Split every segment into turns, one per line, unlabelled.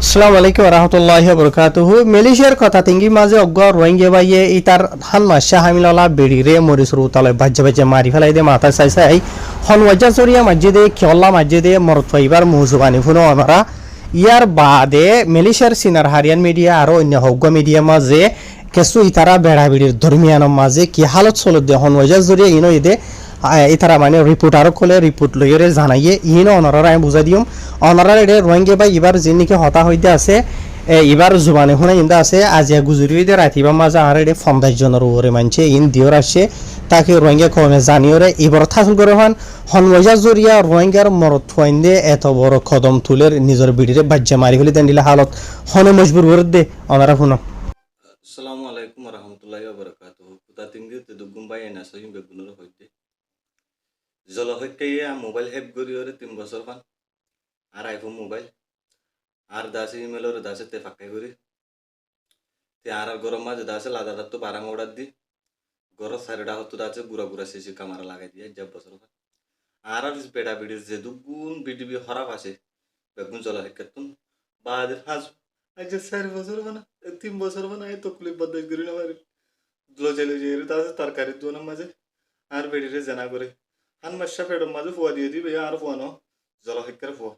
আসসালামু আলাইকুম রহমতুল্লাহি বরকাতুহু মালয়েশিয়ার কথা তিঙ্গি মাঝে অজ্ঞ রোহিঙ্গা বাইয়ে ইতার হান মাসা হামিলালা বেড়িরে মরিসুর উতালে বাজ্যে বাজ্যে মারি ফেলাই দে মাথা চাই চাই হন ওয়াজা জরিয়া মসজিদে কিয়ল্লা মসজিদে মরত ফাইবার মুজুবানি ফুনো আমরা ইয়ার বাদে মালয়েশিয়ার সিনার হারিয়ান মিডিয়া আর অন্য হজ্ঞ মিডিয়া মাঝে কিছু ইতারা বেড়া বেড়ির ধর্মিয়ানোর মাঝে কি হালত চলত দে হন ওয়াজা জরিয়া ইনো ইদে ইতারা মানে রিপোর্ট আরো কলে রিপোর্ট লইরে জানাইয়ে ইনো অনারা আমি বুঝাই দিম অনারা এটা রোহিঙ্গা বা এবার যিনিকে হতা হইতে আছে এবার জুবানে শুনে ইন্দা আছে আজিয়া গুজরি হইতে রাতিবা মাঝে আর এটা 50 জনের উপরে মানছে ইন দিওর আসছে তাকে রোহিঙ্গা কমে জানিওরে এবার থাকুল করে হন ওয়াজা জরিয়া রোহিঙ্গার মরত ফাইন্দে এত বড় কদম তুলের নিজের বিড়িরে বাজ্যা মারি ফেলে দেন দিলে হালত হনে মজবুর করে দে অনারা শুনো।
আসসালামু আলাইকুম রহমতুল্লাহি ওয়া বারাকাতুহু কুতা তিংদি তে দুগুম বাই না সহিম বেগুনর হইতে জল হইতে মোবাইল হেপ গরি ওরে 3 বছর খান আর আইফোন মোবাইল আর দাসে ইমেলর দাসে তে ফাকাই গরি তে আর গরম মাঝে দাসে লাদাটা তো বারাং অর্ডার দি গর সাইডা হতো দাসে গুরা গুরা সিসি ক্যামেরা লাগাই দিয়ে জব বছর খান আর বেটা বিডি যে দুগুন বিডিবি খারাপ আছে বেগুন জল হেকতুন বাদ হাজ আজ 4 বছর বানা 3 বছর বানা এই তকলিফ বদাই করি না পারি দুলো চলে যে তাছে তরকারি দোনা মাঝে আর বেড়িরে জানা করে হান মাসা ফেড মাঝে ফুয়া দিয়ে দিবে আর ফুয়ানো জল হেকার ফুয়া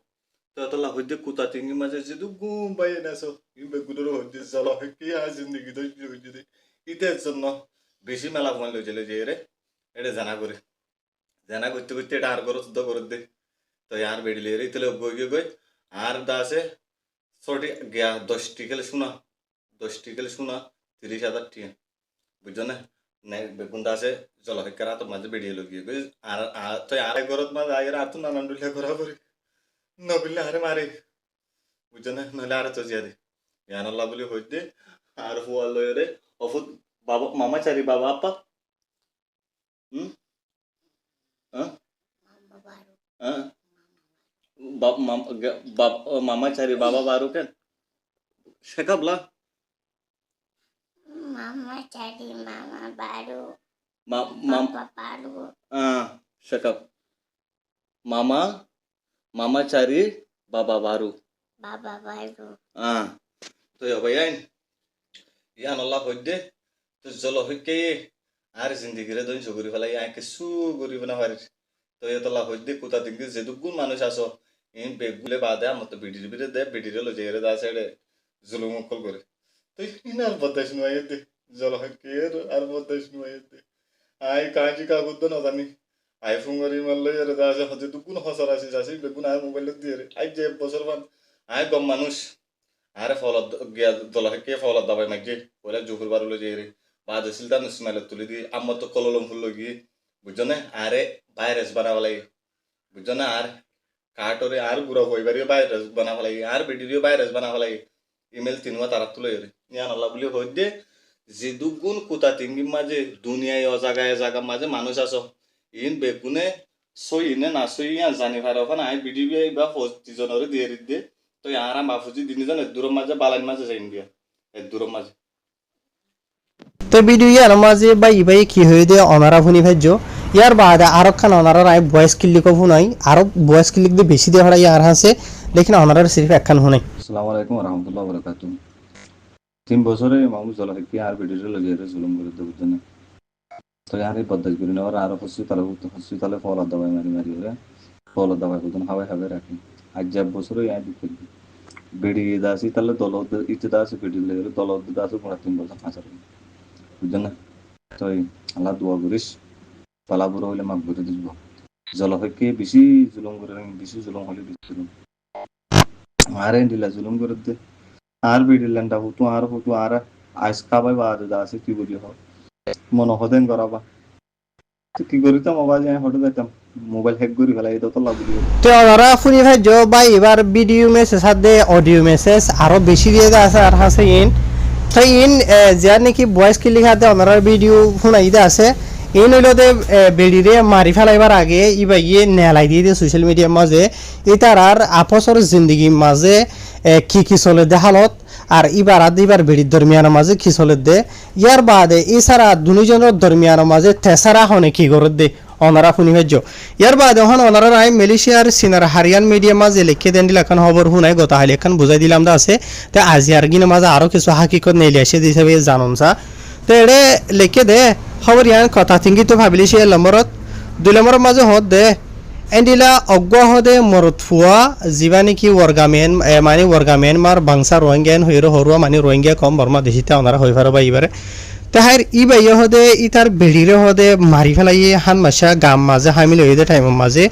তো তোলা হইতে কুতা তিঙ্গি মাঝে যে দুগুম বাই নাসো ই বেগুনের হইতে জল হেকি আ জিন্দেগি তো হইতে দে ইতের জন্য বেশি মেলা ফোন লই চলে যে রে এটা জানা করে জানা করতে করতে এটা আর গরো শুদ্ধ করে দে তো আর বেড়িলে রে ইতলে গই আর দাসে ছোটি গিয়া 10 টিকেল শোনা 30,000 টিয়া বুঝছো না নাই বেগুন দাসে জল হেকারা তো মাঝে বেড়িয়ে লগিয়ে গই আর তো আর গরত মাঝে আইরা আর তো নানান দুলিয়া করা করে নবিলে আরে মারে বুঝছো না নলে আর তো জিয়া দে ইয়ান আল্লাহ বলি হইতে আর ফুয়া লয় রে অফুত বাবা মামা চারি বাবা আপা হ্যাঁ হ্যাঁ মামা চারি বাবা বারু কেন শেখাবলা
Mama cari mama baru,
মামা
papa baru,
শেখাব মামা চারি বাবা বারু
baba baru.
তো ভাইয়ান ইয়ান আল্লাহ হইদে তো জল হইকে আর জিন্দিগিরে দই চগুরি ফেলাই আঁকে সু গরিব না পারি তো এতলা হইদে কোথা দিকে যে দুগুণ মানুষ আসো ইন বেগুলে বাদে আমার তো বিডির বিড়ে দে বিডিরে লো যে দা সাইডে জুলুম কল করে তো ইন আর বদাস নয় দে জল হইকে আর বদাস নয় দে আই কাজি কা গুদ না জানি আইফোন গরি মারলে এর দা আছে হতে দুগুণ হসর আসি যাসি বেগুন আর মোবাইল দিয়ে রে আই যে বছর বান আই গম মানুষ আরে ফলত গিয়া জল হইকে ফলত দাবাই মাগি ওরা জুহুর বারুলো যে রে বাদ সিলদান স্মাইল তুলি দি আমার তো কললম ফুল লগি বুঝছো না আরে ভাইরাস বানাবলাই বুঝছো না আর কাটরে আর গুড়া হইবারিও ভাইরাস বানাবলাই আর ভিডিও ভাইরাস বানাবলাই ইমেল তিনবা তারা তুলে রে ইয়ান আল্লাহ বলি হই দে যে দুগুণ কুতা তিঙ্গি মাঝে দুনিয়ায় জায়গা মাঝে মানুষ আছো ইন বেগুনে সইনে না সইয়া জানি ভার ওখানে আই ভিডিও বা 25 জনের দিয়ে দে তো আর বাফুজি দিনজন দূর মাঝে বালাইন মাঝে যাইন দিয়া দূর মাঝে
তো ভিডিও ইয়ার মাঝে বাই কি হয়ে দে অনারা ফুনি ভাজ্য ইয়ার বাদে আর খান অনারা রায় ভয়েস ক্লিক ফুনাই আর ভয়েস ক্লিক দিয়ে বেশি দিয়ে হড়াই আর হাসে লেকিন অনারা সিরিফ একখান হুনাই।
আসসালামু আলাইকুম রহমতুল্লাহ বরকাতুহ 3 বছরে মামু জল হেকি আর ভিডিও লাগিয়ে জুলুম করে দেব জন্য তো আর এই বদাই করি না আর হসপিটালে ফলো দাবাই মারি ওরে ফলো দাবাই বুঝুন হাওয়াই রাখি আজ যাব বছরে আই দিতে বেড়ি দাসি তাহলে দল ইতে দাসি ভিডিও লাগে দল দাসি পুরা 3 বছর ফাঁসার বুঝছেন না তো আল্লাহ দোয়া করিস পালাবুর হইলে মাফ করে দিব জল হেকি বেশি জুলুম করে বেশি জুলুম হলে বেশি জুলুম আরে দিলা জুলুম করে দে আর বিডিলেন্ডা হুতু আর আইস খাবাই বাদ দাসি কি বলি হ মন হদেন করাবা কি করিতাম আওয়াজ আই হটে যাইতাম মোবাইল হ্যাক করি ফেলাই তো লাভ দিও
তো অনারা ফুনি ভাজ্য বাই এবার ভিডিও মেসেজ সাথে অডিও মেসেজ আরো বেশি দিয়ে আছে আর হাসে ইন তো ইন যার নাকি ভয়েস ক্লিক হাতে অনারা ভিডিও শুনাই দে আছে এই নইলতে বেড়িরে মারি ফেলাইবার আগে ইবা ইয়ে নেলাই দিয়ে দিয়ে সোশ্যাল মিডিয়ার মাঝে ইতার আর আপসর জিন্দগি মাঝে কি চলে দে হালত আর ইবার বেড়ির দরমিয়ানের মাঝে কি চলে দে ইয়ার বাদে এছাড়া দুজনের দরমিয়ানের মাঝে তেসারা হনে কি করে দে ওনারা শুনি হজ্য ইয়ার বাদে হন ওনারা রায় মালয়েশিয়ার সিনার হারিয়ান মিডিয়া মাঝে লিখে দেন দিল এখন খবর শুনাই গত হালি এখন বুঝাই দিলাম দা আছে তে আজি আর গিনে মাঝে আরো কিছু হাকিকত নেই আসে দিছে জানুন সা তো এড়ে লিখে দে খবর ইয়ান কথা থিঙ্গি তো ভাবিলি সে নম্বরত 2 নম্বরের মাঝে হদ দে এন্ডিলা অজ্ঞ হদে মরতফুয়া যিবা নেকি ওয়ার্গামেন মানে ওয়ার্গামেন মার বাংসা রোহিঙ্গান হইরো হরুয়া মানে রোহিঙ্গা কম বর্মা দেশিতে ওনারা হই পারবা এবারে তাহার ই বাইয়ে হদে ইতার বেড়িরে হদে মারি ফেলাই হান মাসা গাম মাঝে হামিল হয়ে দে টাইমের মাঝে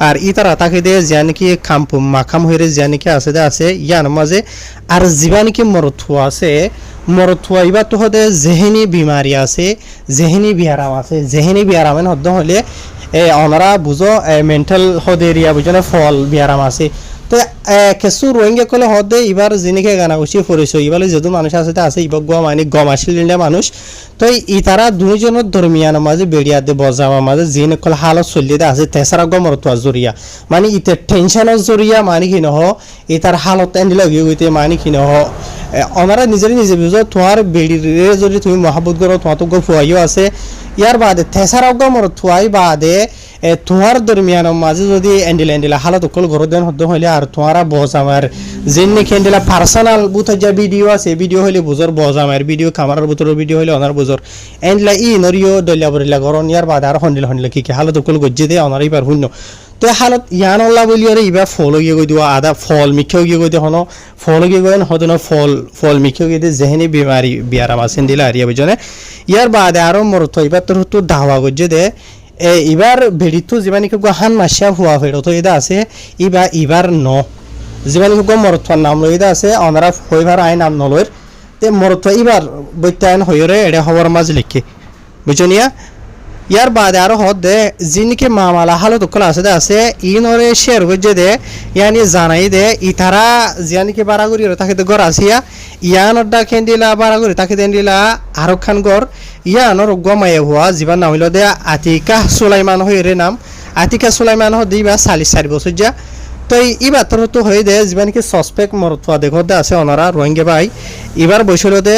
আর ইতার আতাকে দে যা নাকি খামপুম মাখাম হইরে যা নাকি আছে দে আছে ইয়ার মাঝে আর যিবা নাকি মরতফুয়া আছে মরতফুয়া ইবা তো হদে জেহেনি বিমারি আছে জেহেনি বিয়ারাম আছে জেহেনি বিয়ারামেন হদ্দ হলে ওনারা বুঝো মেন্টাল হদে এরিয়া বুঝো না ফল বিয়ারাম আছে তো কিছু রোহিঙ্গা কলে হদে এবার জিনিকে গানা উচি ফুরিছো এবারে যেহেতু মানুষ আছে আছে ইবা গোয়া মানে গম আসিল মানুষ তো ই তারা দুইজনের দরমিয়ান মাঝে বেড়িয়া দে বজামা মাঝে জিন কল হালত চলিয়ে দে আছে তেসারা গমরতুয়া জরিয়া মানে ইতে টেনশনের জরিয়া মানে কি নহ ই তার হালত এন্ডিল গিয়ে মানে কি নহ ওনারা নিজে নিজে বুঝো তোমার বেড়িরে যদি তুমি মহাবুত করো তোমার তো গো ফুয়াইও আছে ইয়ার বাদে তেসারা গমরতুয়াই বাদে তোমার দরমিয়ান মাঝে যদি এন্ডিলা হালত অকল ঘর দেন হদ্দ হইলে আর তোমারা বস আমার যেন নাকি এন্ডিলা পার্সোনাল বুথ যা ভিডিও আছে ভিডিও হইলে বুঝর বস আমার ভিডিও কামারার বুতর ভিডিও হইলে ওনার বুঝর এন্ডিলা ই নরিও দলিয়া বরিলা গরন ইয়ার বাদে আর হন্ডিলা কি হালত অকল গজ্জে দে ওনার এবার শূন্য তো হালত ইয়ান আল্লাহ বলি আর ইবা ফল গিয়ে গই দিও আদা ফল মিখেও গিয়ে গই হনো ফল গিয়ে গই হদন ফল মিখেও গিয়ে জেহেনি বিমারি বিয়ারাম আছেন দিলা আর বুঝনে ইয়ার বাদে আরো মরত এবার তোর দাওয়া গজ্জে দে এবার বেড়িতো যিমানি কেউ হান মাসিয়া হুয়া ফেরত এটা আছে এবার যিমানি কেউ মরত্বার নাম লই এটা আছে ওনারা হইবার আইন নাম নলয়ের তে মরত্ব এবার বৈত্যায়ন হইরে এটা হবার মাঝ লিখে বুঝনিয়া ইয়ার বাদে আরো হদ দে যিনিকে মামালা হালত কল আছে ইনরে শেয়ার গজ্জে দে ইয়ানি জানাই দে ইতারা জিয়ানিকে বারাগুড়ি তাকে গড় আসিয়া ইয়ানর ডা খেন্দিলা বারাগুড়ি তাকে দেন্দিলা আরো খান গড় ইয়ানর গমায়ে হওয়া জীবন নাম হইল দে আতিকা সুলাইমান হইরে নাম আতিকা সুলাইমান দিবা 44 বছর যা তো ইবার তো হয়ে দে জীবনকে সসপেক্ট মরতুয়া দেখো দে আছে ওনারা রোহিঙ্গা ভাই এবার বৈশল দে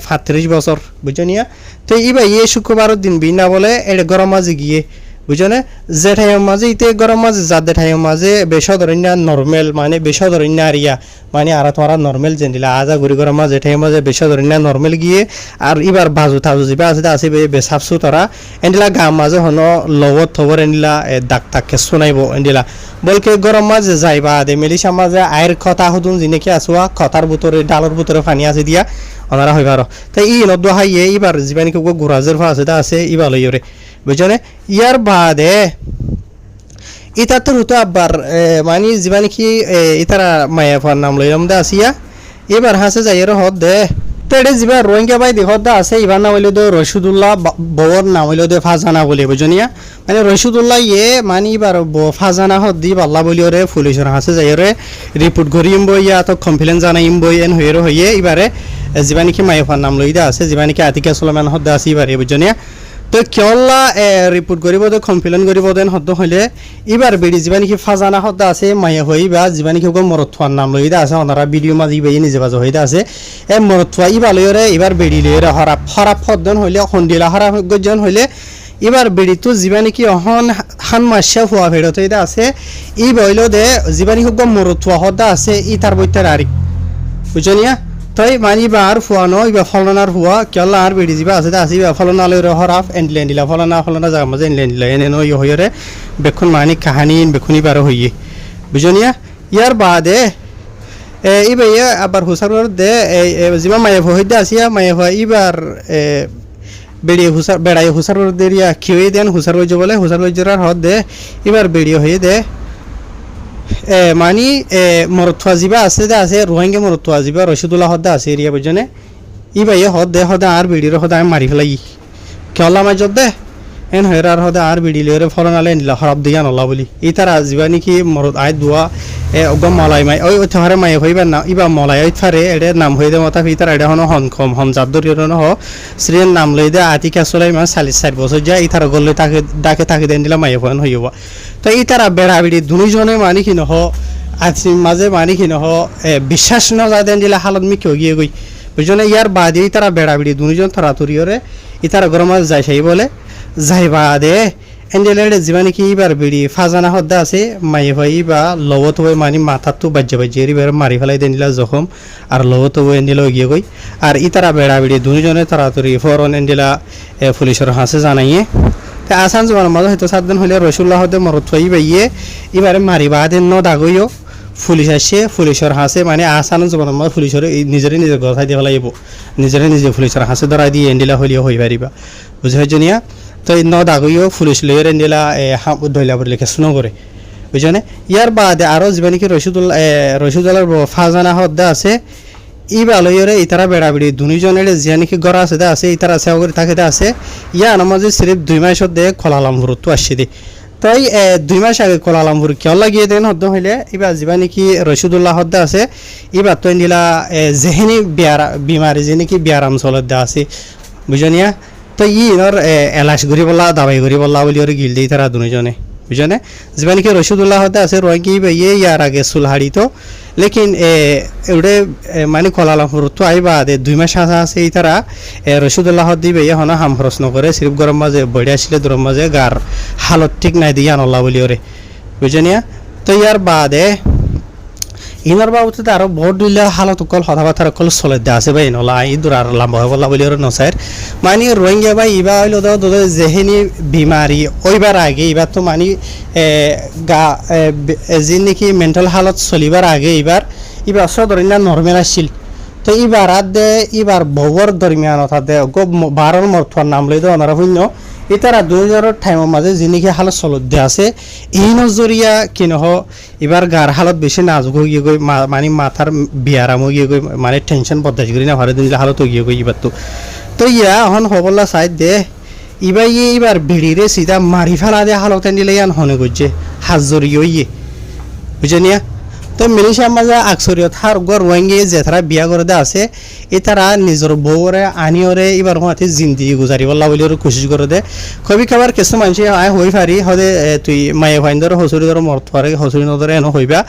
35 বছর বুঝনিয়া তো ইবা শুক্রবারের দিন বিনা বলে এটা গরম মাঝে গিয়ে বুঝনে যে ঠাইয়ের মাঝে ইতে গরম মাঝে যাদের ঠাইয়ের মাঝে বেসদরণ্যা নর্মেল মানে বেসদরণ্যা আরিয়া মানে আর তোমারা নর্মেল যেন দিলা আজা ঘুরি গরম মাঝে ঠাইয়ের মাঝে বেসদরণ্যা নর্মেল গিয়ে আর এবার বাজু থাজু যাবে আছে আছে বেসাফসু তারা এন্ডিলা গাম মাঝে হনো লবত থবর এন্ডিলা দাগ তাককে শোনাইব এন্ডিলা বলকে গরম মাঝে যাইবা দে মেলিশা মাঝে আয়ের কথা হতুন জিনেকে আসুয়া কথার ভিতরে ডালর ভিতরে পানি আছে দিয়া ওনারা হইবার তাই ই নদ্দ হাইয়ে এবার জীবানিকে ঘোরাজের ফা আছে ইবা লইরে বুঝনে ইয়ার বাদে ইতা তো হতো আবার মানে জীবানি কি ইতারা মায়া ফার নাম লইলাম দা আসিয়া এবার হাসে যাইয়ের হদ দে তেড়ে যিবা রোহিঙ্গা বাই দেখত দা আছে ইবার নাম হইল দে রশিদুল্লাহ বউর নাম হইল দে ফাজানা বলে বুঝনিয়া মানে রশিদুল্লাহ মানে এবার ফাজানা হদ দি পাল্লা বলিওরে পুলিশের হাসে যাইয়েরে রিপোর্ট করিম বই ইয়া তো কমপ্লেন জানাইম বই এন হইয়ে এবারে যিবানি কি মায়া ফার নাম লই দা আছে যিবানি কি আতিকা সুলাইমান হদ দা আছে এবারে বুঝনিয়া তো কেৱলা রিপোর্ট করিব দে কমপ্লেন করিব দেন হদ হইলে এবার বেড়ি যিবা নাকি ফাজানা হদ আছে মায়া হই বা যিবা নাকি মরথুয়ার নাম লই দা আছে ওনারা ভিডিও মাঝে ইবাই নিজে বাজ হইতা আছে মরথুয়া ইবা লইরে এবার বেড়ি লইরে হরাপ হদন হইলে হন্দিলা হরাপ গজন হইলে এবার বেড়ি তো যিবা নাকি অহন হান মাসা হুয়া ফেরত হইতা আছে ই বইল দে যিবা নাকি মরথুয়া হদ আছে ই তার বইতার আরি বুঝনিয়া তাই মানি বার ফুয়ানো ইবা ফলনার হুয়া কেলা আর বেড়ি যাবা আছে আসি ফলনা লইরে হরাফ এন্ডলেন্ডিলা ফলনা জায়গা মাঝে এন্ডলেন্ডিলা এনে নই হইরে বেখন মানি কাহানি বেখনি বার হইয়ে বুঝনিয়া ইয়ার বাদে ইবা আবার হুসার দে যিবা মায়া হইতে আসিয়া মায়া হওয়া ইবার বেড়িয়ে হুসার বেড়াই হুসার দেরিয়া খেয়ে দেন হুসার হয়ে বলে হুসার হয়ে হদ দে এবার বেড়িয়ে হয়ে দে মানি মরথুয়া যিবা আছে দে আছে রোহিঙ্গা মরথুয়া যিবা রশিদুল্লাহ হদা আছে এরিয়া বুঝনে ইবাই হদ দে হদা আর বিড়ির হদা আমি মারি ফেলাই কেলা মাইজত দে এন হইরার হদা আর বিড়ি লইরে ফলনালে নিলা হরাব দিয়া নলা বলি ই তারা যিবা নাকি মরত আই দুয়া অগম মলাই মাই ওই থারে মাই হইবার না ইবা মলাই ওই থারে এডে নাম হই দে মতা ফিতার এডে হন হনকম হমজাদর ইরন হ শ্রীর নাম লই দে আতিকা সুলাইমান 44 বছর যা ই তারা গল্লে তাকে ডাকে তাকে দেন দিলা মাই হন হইব তো ই তারা বেড়া বিড়ি দুইজনে মানি কি নহ আজি মাঝে মানি কি নহ বিশ্বাস না যা দেন দিলা হালত মিকে গিয়ে গই বুঝনে ইয়ার বাদে ই তারা বেড়া বিড়ি দুইজন থরা তুরিয়রে ই তারা গরম যাই সেই বলে যাইবা দে এন্ডেলের জীবানি কি এবার বিড়ি ফাজানা হদ্দা আছে মাই ভাই বা লবত হয়ে মানে মাথার তো বাজ্যে বাজ্যে এবার মারি ফেলাই দেনিলা জখম আর লবত হয়ে এন্ডেল গিয়ে গই আর ইতারা বেড়া বিড়ি দুজনে তাড়াতাড়ি ফরন এন্ডেলা পুলিশের হাসে জানাইয়ে তা আসান জমার মাঝে হয়তো 7 দিন হলে রসুল্লাহ হতে মরত হই বাইয়ে এবারে মারি বাদেন ন দাগইও পুলিশ আসে পুলিশের হাসে মানে আসান জমার মাঝে পুলিশের নিজের কথা দিয়ে ফেলাইব নিজে পুলিশের হাসে ধরা দিয়ে এন্ডেলা হইলেও হই পারিবা বুঝে হইজনিয়া তো ন দাগইও পুলিশ লইয়ের এন্ডেলা দইলা বলে লিখে শুনো করে বুঝনে ইয়ার বাদে আরো জীবানি কি রশিদুল্লাহর ফাজানা হদ্দা আছে ই বালয়রে ইতারা বেড়াবিড়ি দুজনের জিয়া নাকি গড়া আছে দা আছে ইতারা সেবা করে থাকে দা আছে ইয়া নামাজে সিরিফ 2 মাস দে খোলালামপুর তো আসছে দে তাই 2 মাস আগে খোলালামপুর কেউ লাগিয়ে দেন হদ্দ হইলে এবার জিবা নাকি রশিদুল্লাহ হদ্দা আছে এবার তো নিলা জেহেনি বিমারি যে নাকি বিয়ারাম চলত দা আছে বুঝনিয়া তো ইনর এলাশ ঘুরি বললা দাবাই ঘুরি বললা বলি ওর গিল দিই তারা দুজনে বুঝনে জিবা নাকি রশিদুল্লাহ হদ্দা আছে রোয়াঙ্গি ইয়ে ইয়ার আগে সুলহাড়ি তো লেকিন এউডে মানে কলালামপুর তো আইবা দে 2 মাস আছে এই তারা রশিদুল্লাহ দিবে হনা হাম প্রশ্ন করে সিরিফ গরম মাঝে বড়ি আসলে গরম মাঝে গার হালত ঠিক নাই দিয়া নল্লা বলি ওরে বুঝনিয়া তো ইয়ার বাদে ইনার বাবুতে আরো বহুত দিলে হালত কল কথাবার্তা কল চলে দে আছে ভাই নলা ই দূর আর লম্বা হয়ে বললা বলি ওরে নসাইর মানে রোহিঙ্গা ভাই ইবা হইলো তো যেহেনি বিমারি ওইবার আগে এবার তো মানে গা যে নাকি মেন্টাল হালত চলিবার আগে এবার সদরিনা নর্মেল আসছিল তো এবার দে এবার বউর দরমিয়ান অর্থাৎ বারর মরথুয়ার নাম লই দে ওনারা শূন্য ইতারা 2000 টাইমের মাঝে যে নাকি হালত চলত দে আছে এই নজরিয়া কিনহ এবার গার হালত বেশি নাজুক হয়ে গই মানে মাথার বিয়ারাম হয়ে গই মানে টেনশন বদাস করি না ভারে দিন হালত হয়ে গই এবার তো ইয়া এখন হবল্লা সাইড দে এবার ভিড়িরে সিধা মারি ফেলা দে হালত দিলে ইয়ান হনে গজে হাজরি ইয়ে বুঝনিয়া তো মিলিশিয়ার মাঝে আকসরিয়ত হার গর রোহিঙ্গা যে তারা বিয়া করে দে আছে এ তারা নিজের বউরে আনিওরে এবার হতে জিন্দি গুজারি বল্লা বলি ওর কোশিশ করে দে কবি খাবার কিছু মানুষ আয় হই পারি হদে তুই মায়ে ভাইন্দর হসুরি ধর মরত পারে হসুরি নদরে এনে হইবা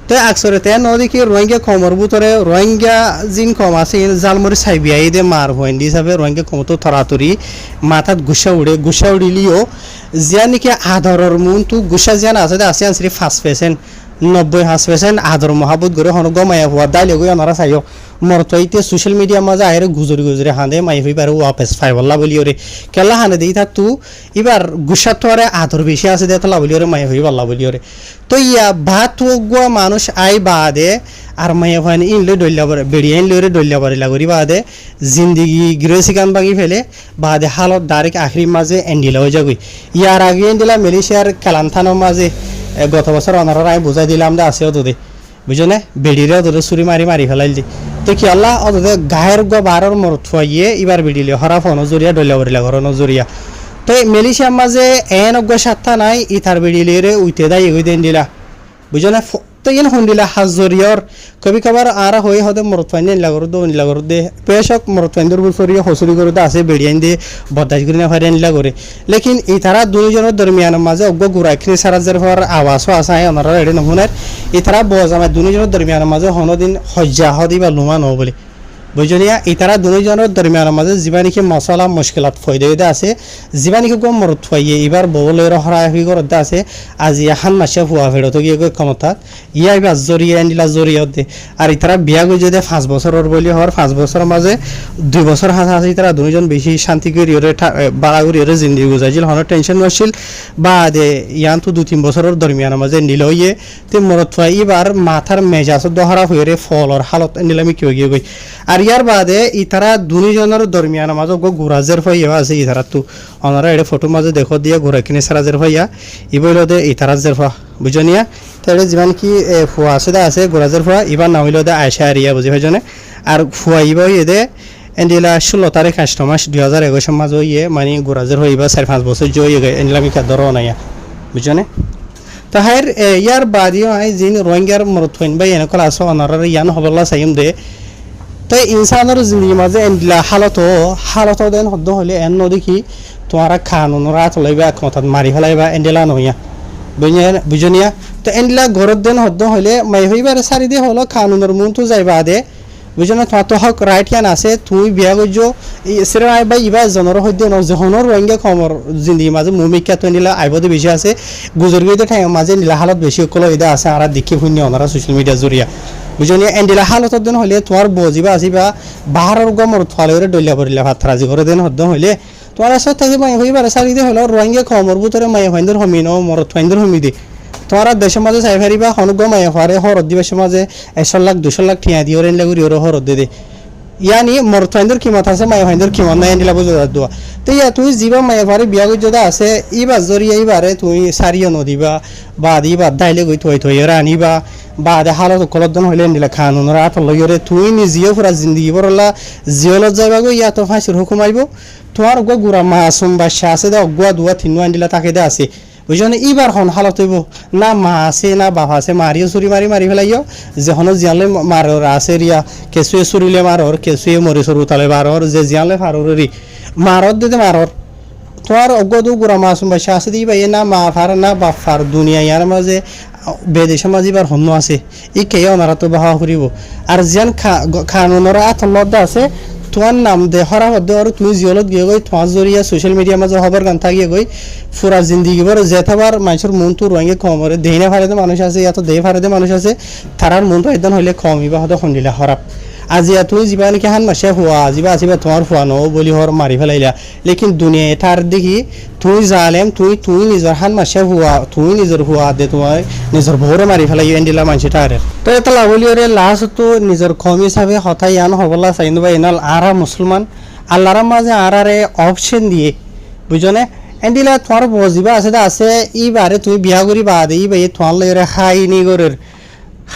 তো আকসরিতে নদী রোহিঙ্গা কমর ভিতরে রোহিঙ্গা জিন কম আছে জালমরি সাইবিয়াই দে মার হইন্দি হিসাবে রোহিঙ্গা কমতো তরাতরি মাথাত গুসা উড়িলিও জিয়া নাকি আদরের মন তু গুসা জিয়ান আছে আছে আনসরি 5% 90% আদর মহাবত করে হন গমায়া হওয়া দাইলে গই ওনারা চাইও মরতইতে সোশ্যাল মিডিয়া মাঝে আইরে গুজরি হাঁদে মাই হই পারে ওয়াপেস ফাইবল্লা বলি ওরে কেলা হানে দেই থাক তু এবার গুসা তোরে আদর বেশি আছে দে তলা বলি ওরে মাই হই বল্লা বলি ওরে তো ইয়া ভাত গুয়া মানুষ আই বাদে আর মাইয়া ভাই ইনলে ডল্লা পরে বেড়িয়ে ইনলে ডল্লা পরে লাগরি বাদে জিন্দিগি গৃহসী কাম ভাঙি ফেলে বাদে হালত ডাইরেক্ট আখরি মাঝে এন্ডিলা হয়ে যাগই ইয়ার আগে এন্ডিলা মালয়েশিয়ার কালান্থানোর মাঝে গত বছর অনারা আমি বুঝাই দিলাম দে আছে তোদের বুঝনে বেড়িরে তোদের চুরি মারি ফেলাই দি তো কি আল্লাহ তোদের গায়ের বারর মরত ফুয়াইয়ে এবার বেড়িলে হরা ফোন জরিয়া ডল্লা বরিলা ঘর নজরিয়া তো মালয়েশিয়ার মাঝে এন সাতটা নাই ইথার বেড়িলে রে উইতে দাই এগোই দেন দিলা বুঝনে তো ইন হন্দিলা হাজরিয়র কবি খাবার আর হয়ে হতে মরতফাইন লাগর দে পেশক মরতফাইন্দর বছরিয়া হসুরি করে দে আছে বেড়িয়াইন দে বদাস করে না ফাইন লাগরে লেকিন এই তারা দুইজনের দরমিয়ানের মাঝে অজ্ঞ গুড়াইখিনি সারাজের হওয়ার আওয়াজও আছে ওনারা এড়ে নমুনার এই তারা বজ আমার দুইজনের দরমিয়ানের মাঝে হনদিন হজ্জা হদি বা লুমা নহ বলে বুঝলিয়া এই তারা দুইজনের দরমিয়ানের মাঝে যিবা নাকি মশলা মুশকিলাত ফয়দা আছে যিবা নাকি গম মরত ফাইয়ে এবার বউলের হরাহি করতে আছে আজি এখন মাসে ফুয়া ফেরত গিয়ে গই ক্ষমতা ইয়া এবার জরিয়া আনিলা জরিয়া দে আর তারা বিয়া গই যদি 5 বছরের বলি হওয়ার 5 বছরের মাঝে 2 বছর হাসা আছে তারা দুইজন বেশি শান্তি করে বাড়া করে জিন্দি গুজাইছিল হন টেনশন নছিল বা দে ইয়ান তো 2-3 বছরের দরমিয়ানের মাঝে নিল ইয়ে তে মরত ফাই এবার মাথার মেজাজ দহরা হয়ে ফলর হালত নিলামি কিয় গিয়ে গই আর ইয়ার বাদে ইতারা দুইজনের দরমিয়ানের মাঝে গুরাজের ফাইয়া আছে ইতারা তো ওনারা এটা ফটো মাঝে দেখো দিয়ে ঘুরা কিনে সারাজের ফাইয়া ইবইল দে ইতারাজের ফা বুঝনিয়া তাহলে যিমান কি ফুয়া আছে দা আছে গুরাজের ফা ইবার না হইল দে আয়সা আরিয়া বুঝি ভাইজনে আর ফুয়া ইবাই দে এন্ডিলা 16 তারিখ 8 মাস 2021 মাঝে ইয়ে মানে গুরাজের হইবা 4-5 বছর জয় এন্ডিলা মিকা ধরো না বুঝনে তাহার ইয়ার বাদিও আই জিন রোহিঙ্গার মরতফাইন বাই এনেকল আছে ওনারা ইয়ান হবল্লা চাইম দে তাই ইনসানের জিন্দগি মাঝে এন্ডিলা হালত দেন হদ্দ হলে এন নদী তোমারা খানুন রাত হলাইবা একমতাত মারি ফেলাইবা এন্ডিলা নইয়া বুঝনিয়া তো এন্ডিলা ঘরত দেন হদ্দ হলে মাই হইবারে সারি দিয়ে হলো খানুনের মন তো যাইবা দে বুঝনে তোমার তো হক রাইট ইয়ান আছে তুমি বিয়া করছো সেরে আইবা ইবা জনের সৈতে নহনৰ রোহিঙ্গা খমর জিন্দিগি মাঝে মুমিকা তো নিলা আইবদে বেশি আছে গুজর গইতে ঠাই মাঝে নিলা হালত বেশি কল ইদা আছে আর দেখি শুনি ওনারা সোশ্যাল মিডিয়া জরিয়া বুঝনি এন্ডিলা হালতর দিন হইলে তোমার বজিবা আসিবা বাহারের গমর থালে ডলিয়া পড়িলা ভাত রাজি করে দিন হদ্দ হইলে তোমার সাথে থাকি মাই হইবার সারিদে হলো রোহিঙ্গা খমর ভিতরে মাই ফাইন্দর হমিনো মর ফাইন্দর হমিদে তোমার দেশের মাঝে চাই ফারিবা হনুগ মাই ফারে হরদ দিবসের মাঝে 100 লাখ 200 লাখ ঠিয়া দিয়ে ওরেন লাগুরি ওর হরদ দে ইয়ানি মর ফাইন্দর কিমত আছে মাই ফাইন্দর কিমত নাই এন্ডিলা বুঝা দোয়া তো ইয়া তুই জিবা মাই ফারে বিয়া গই যদা আছে ইবার জরিয়া ইবারে তুই সারিয়া নদিবা বা দিবা দাইলে গই থই থই রানিবা বা দে হালত কলদন হইলে এন্ডিলা খানুনর আত লইরে তুই নিজেও পুরা জিন্দেগি বরলা জিয়লত যাইবা গই ইয়া তো ফাঁসির হুকুম আইব তোমার গো গুড়া মাসুম বাচ্চা আছে দা অগুয়া দুয়া তিনু আন্ডিলা তাকে দে আছে বুঝনে এইবার হন হালত হইব না মা আছে না বাবা আছে মারিও চুরি মারি ফেলাইও যেহনো জিয়ালে মারর আছে রিয়া কেঁচুয়ে চুরিলে মারর কেঁচুয়ে মরি চরু তালে বারর যে জিয়ালে ফাররি মারত দিতে মারর তোমার অজ্ঞদু গুড়া মাসুম বাচ্চা আছে দিবা এ না মা ফার না বাপ ফার দুনিয়া ইয়ার মাঝে বেদেশের মাঝে এবার হন্য আছে ই কে ওনারা তো বাহা করিব আর জিয়ান খানুনরা আতলত আছে তোমার নাম দে হরা হদ্দ আর তুমি জিয়লত গিয়ে গই তোমার জরিয়া সোশ্যাল মিডিয়া মাঝে খবর গান থাকিয়ে গই পুরা জিন্দিগি বড় যেথাবার মানুষের মন তো রঙে কম করে দেহিনা ফারেদে মানুষ আছে ইয়াত দেহ ফারেদে মানুষ আছে তারার মন তো একদম হইলে কম ইবা হয়তো খন্দিলা খারাপ আজি তুই যিবা নাকি হান মাসে হুয়া যিবা আসিবা তোমার ফুয়া নো বলি হর মারি ফেলাইলা লেকিন দুনিয়া এটার দেখি তুই জালেম তুই নিজের হান মাসে হুয়া তুই নিজের হুয়া দে তোমার নিজের ভোরে মারি ফেলাই এন্ডিলা মানছি তারে তো এটা লাভলি ওরে লাস্ট তো নিজের কম হিসাবে হতাই আন হবলা চাইনু বা এনাল আরা মুসলমান আল্লাহর মাঝে আরারে অপশন দিয়ে বুঝনে এন্ডিলা তোমার বজিবা আছে ইবারে তুই বিয়া করি বাদে ইবাই তোমার লইরে খাইনি গরের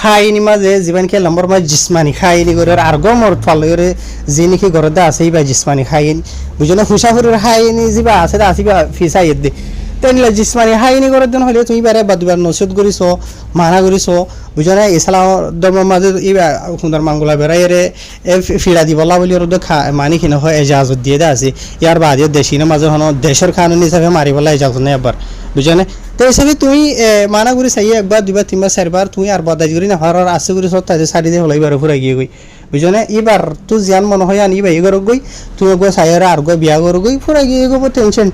খাইনি মাঝে জীবন কে লম্বর মাঝে জিসমানি খাইনি করে আর গমর ফালরে যে নাকি ঘরতে আছে বা জিসমানি খাইন বুঝলে হুসাফুরের খাইনি যিবা আছে আসিবা ফিসাই দে তেনলে জিসমানি খাইনি করে দেন হলে তুই বারে বাদবার নসিহত করিস মানা করিস বুঝলে ইসলাম ধর্মের মাঝে ইবা সুন্দর মাঙ্গলা বেড়াইরে ফিরা দিবলা বলি ওর মানি কিনা হয় এজাজত দিয়ে দে আছে ইয়ার বাদে দেশিনের মাঝে হন দেশের কানুন হিসাবে মারিবলা এজাজত নেই একবার বুঝলে তো হিসাবে তুই মানা করি চাই একবার দুইবার তিনবার চারবার তুই আর বদাজ করি না হরার আছে করি সব তাদের সারি দিয়ে হলো এবার ফুরা গিয়ে গই বুঝলে এবার তুই জিয়ান মনে হয় আনি বাই ঘর গই তুই গো চাইরা আর গো বিয়া ঘর গই ফুরা গিয়ে গো টেনশন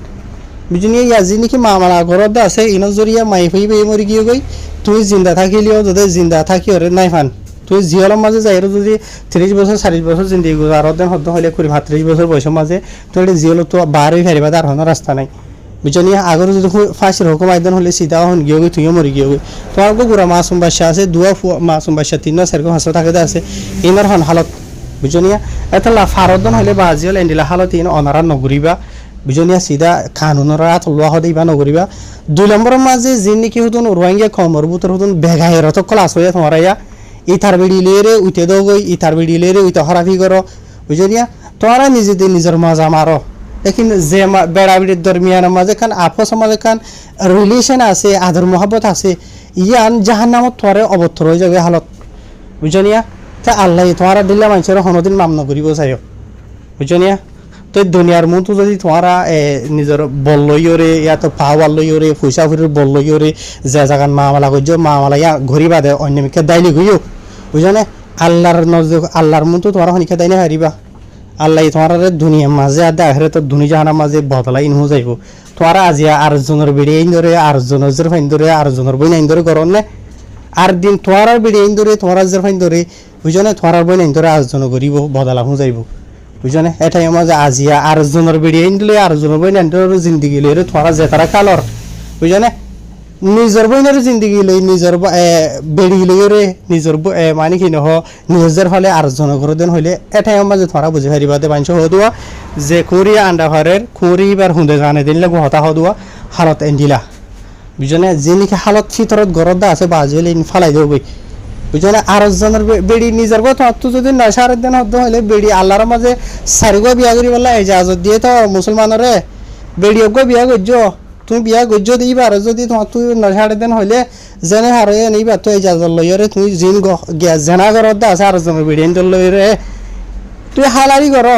বুঝলি ইয়াজি নাকি মামালা ঘরত আছে ইনো জরিয়া মাই ফাই বাই মরি গিয়ে গই তুই জিন্দা থাকিলেও যদি জিন্দা থাকি ওরে নাই ফান তুই জিয়ালের মাঝে যাই যদি 30 বছর 40 বছর জিন্দিগি গুজারত দেন হদ্দ হইলে করি 30 বছর বয়সের মাঝে তুই জিয়াল তো বার হয়ে ফেরিবা তার হন রাস্তা নাই বুঝলি আগর যদি ফাঁসির হুকুম আইদন হলে সিধা হন গিয়ে গই তুইও মরি গিয়ে গই তোমার গো গুড়া মাসুম বাচ্চা আছে দুয়া মাসুম বাচ্চা তিন সেরকম হাসা থাকে আছে ইনার হন হালত বুঝলি এটা ফারদন হলে বাজি হলে এন্ডিলা হালত ইন অনারা নগরিবা বুঝলি সিধা কানুনরা লোয়া হদে ইবা নগরিবা 2 নম্বরের মাঝে যিনি কি হতুন রোহিঙ্গা কমর বুতর হতুন বেগাহের তো ক্লাস হয়ে তোমার ইয়া ইথার বেড়ি লেরে উইতে দো গই ইথার বেড়ি লেরে উইতে হরাফি করো বুঝলি তোমরা নিজেদের নিজের মজা মারো लेकिन जे बेड़ाबिड़िर दरमियान माजे खान आपस माजे खान रिलेशन আছে आदर मोहब्बत আছে ইয়ান জাহান্নামত তোরে অবতর হয়ে যাবে হালত বুঝনিয়া তা আল্লাহ তোরা দিল্লা মানুষের হনদিন মাম নকরিব চাইও বুঝনিয়া তো দুনিয়ার মতো যদি তোরা নিজের বল লইরে ইয়া তো পাওয়ার লইরে পয়সা ফুরির বল লইরে যে জাগান মামলা করছো মামলা ইয়া ঘড়ি বাদে অন্যমিকে দাইলি গইও বুঝনে আল্লাহর নজর আল্লাহর মতো তোরা হনিকে দাইনে হারিবা আল্লাহ তোমার দুনিয়ার মাঝে আদা আখেরে তো দুনি জাহানের মাঝে বদলাই ইনহু যাইব তোরা আজিয়া আর জনের বেড়ে আইন ধরে আর জনের জের ফাইন ধরে আর জনের বইন আইন ধরে করন না আর দিন তোরা বেড়ে আইন ধরে তোরা জের ফাইন ধরে বুঝনে তোরার বইন আইন ধরে আর জন করিব বদলা হু যাইব বুঝনে এটাই মাঝে আজিয়া আর জনের বেড়ে আইন দিলে আর জনের বইন আইন ধরে জিন্দিগি লইরে তোরা যে তারা কালর বুঝনে নিজের বইনের জিন্দিগি লই নিজের বেড়ি লইরে নিজের মানে কি নহ নিজের হলে আর জনগণ হইলে এটাই মাঝে ধরা বুঝে হারিবাতে বাঞ্চ হদুয়া যে কোরিয়া আন্ডা ঘরের কোরিবার হুঁদে জানে দিলে হতা হদুয়া হালত এন্ডিলা বুঝনে যে নাকি হালত ভিতরত গরদা আছে বাজলে ফালাই দেব বুঝনে আর জনের বেড়ি নিজের গো তো যদি নশার দিন হদ হইলে বেড়ি আল্লাহর মাঝে সারিগো বিয়া করি বলা ইজাজত দিয়ে তো মুসলমানরে বেড়ি গো বিয়া করছ তুমি বিয়া গজ্য দিবা আর যদি তোমার তুই নশাড়ে দেন হইলে জেনে হারে নিবা তো ইজাজত লইরে তুই জিন জেনা ঘরত আছে আর জনের বেড়িন লইরে তুই হালারি কর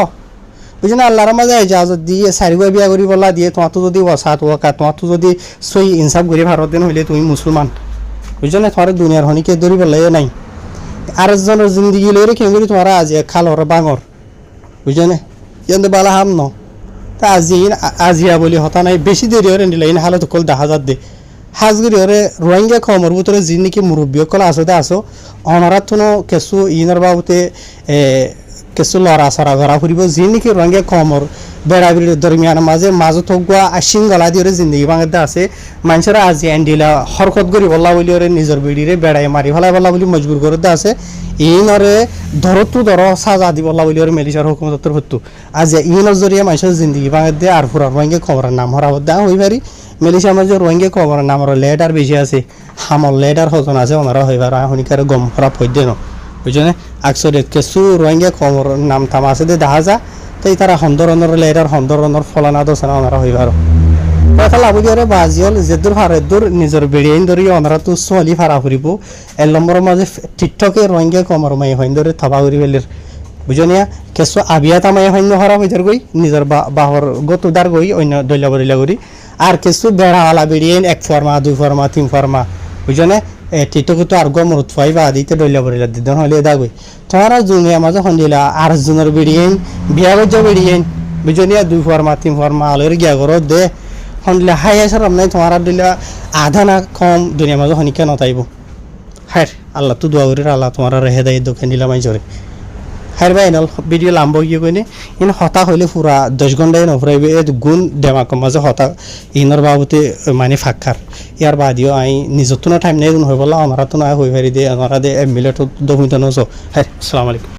বুঝলি আল্লাহর মাঝে ইজাজত দিয়ে সারিগো বিয়া করি বলা দিয়ে তোমার তো যদি ওয়াসাত ওয়াকা তোমার তো যদি সই ইনসাফ করি ভারত দেন হইলে তুমি মুসলমান বুঝলি তোমার দুনিয়ার হনিকে দৌড়ি বললে নাই আরেকজনের জিন্দগি লইরে কেমন করি তোমার আজ খালর বাঙর বুঝছো না ইয়ান বালা হাম ন তা আজিয়া বলি হতা নাই বেশি দেরি হরে নিলে ইন হালত কল দেখা যাত দে হাজগুড়ি হরে রোহিঙ্গা খমর ভিতরে যি নাকি মুরব্বী কল আসতে আসো অনারাত থনো কেঁচু ইনার বাবুতে কিছু লড়া চড়া ঘরা ফুরিব যি নাকি রোহিঙ্গা খমর বেড়াবিড়ির দরমিয়ানের মাঝে থগুৱা আশিং গলা দিয়ে জিন্দগি বাঙাতে আছে মানুষের আজি এন্ডিলা হরকত করি বল্লা বলি ওরে নিজের বিড়িরে বেড়াই মারি ফেলাই বল্লা বলি মজবুর করতে আছে ইনরে ধরতো ধর সাজা দি বল্লা বলি ওরে মেলিশার হুকুমতর হতো আজি ইনৰ জরিয়ে মানুষের জিন্দগি বাঙাতে আর ফুরা রোহিঙ্গা খবরের নাম হরা দা হই পারি মেলিশার মাঝে রোহিঙ্গা খবরের নাম হর লেটার বেশি আছে হামল লেটার হজন আছে ওনারা হইবার শুনিকার গম খারাপ হই দেন বুঝছো না আকসরে কিছু রোহিঙ্গা খবর নাম থাম আছে দে দেখা যা তাই তারা হন্দরনের লেটার হন্দরনের ফলানা দোসানা ওনারা হইবার কথা লাভ দিয়ে বাজিল যেদূর ফারেদূর নিজের বেড়িয়াইন ধরি ওনারা তো চলি ফারা ফুরিব এক নম্বরের মাঝে টিকটকে রোহিঙ্গা কমর মাই হইন ধরে থবা করি ফেলির বুঝনিয়া কিছু আবিয়া তামাই হইন হরা হইতার গই নিজের বাহর গতুদার গই অন্য দৈলা বরিলা করি আর কিছু বেড়াওয়ালা বেড়িয়াইন 1 ফর্মা 2 ফর্মা 3 ফর্মা বুঝনে টিকটকে তো আর গমরত ফাইবা দিতে দৈলা বরিলা দিদন হলে দা গই তোমারা জুনিয়া মাঝে হন্দিলা আর জুনের বেড়িয়াইন বিয়া গজ্জা বেড়িয়াইন বুঝনিয়া 2 ফর্মা 3 ফর্মা আলোর গিয়া করো দে হন্দিলা হাই আসার নাই তোমারা দিলা আধা না কম দুনিয়া মাঝে হনিকে নতাইব হায় আল্লাহ তো দোয়া করি আল্লাহ তোমার হেদায় দোকান দিলাম জোরে হার ভাই নাল ভিডিও লাম্ব গিয়ে কইনে ইন হতা হইলে পুরা 10 ঘন্টায় নফরাইবে এ গুণ দেমাক মাঝে হতা ইনর বাবুতে মানে ফাক্কার ইয়ার বাদিও আই নিজতনা টাইম নাই হই বলা আমরা তো না হই পারি দে আমরা দে 1 মিনিট 2 মিনিট নসো হায় আসসালামু আলাইকুম